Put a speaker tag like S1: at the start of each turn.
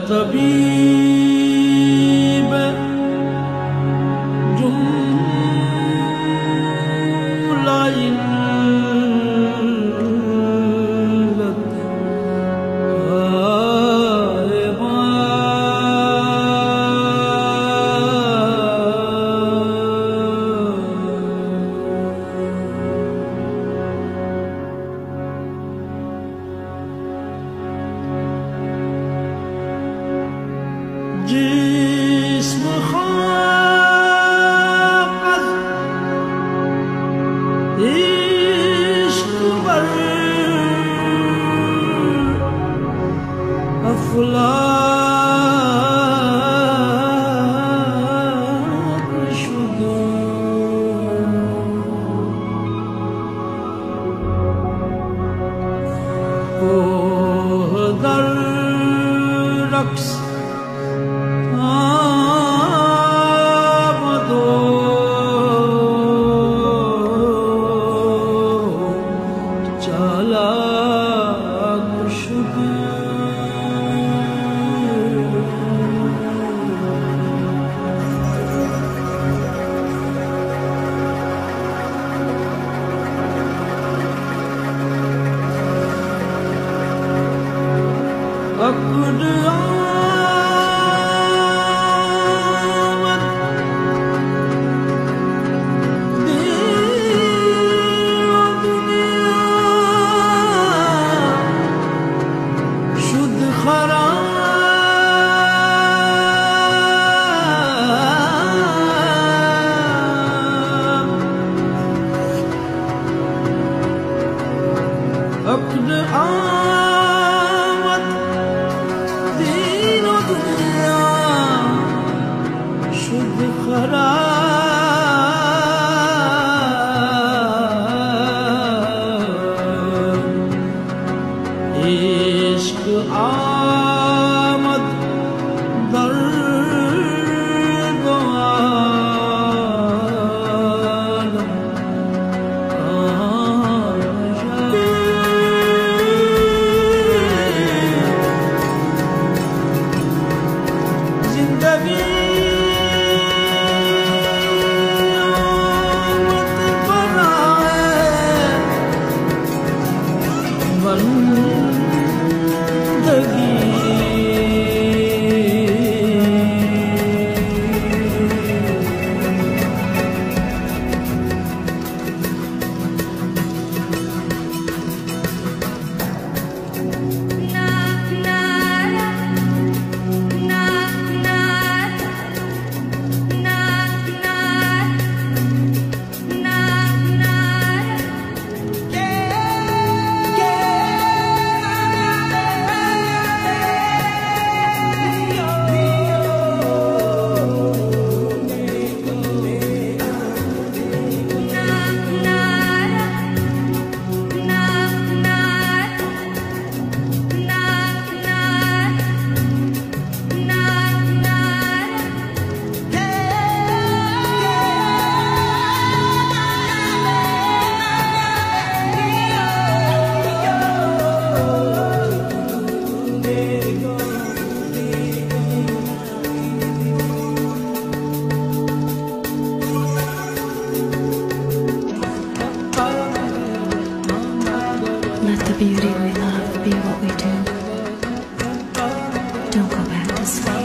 S1: तबीब जुमला इल्लत जिस्म खाक़त इश्क़ बर अफ़लाक शुद कोह दर रक़्स अक़द आमद दीन दुनिया शुद खराब अक़द आमद दीन दुनिया शुद खराब इश्क़ आमद दर दो आलम जिंदगी मत बनाए बंदगी
S2: Let the beauty we love be what we do. Don't go back to sleep.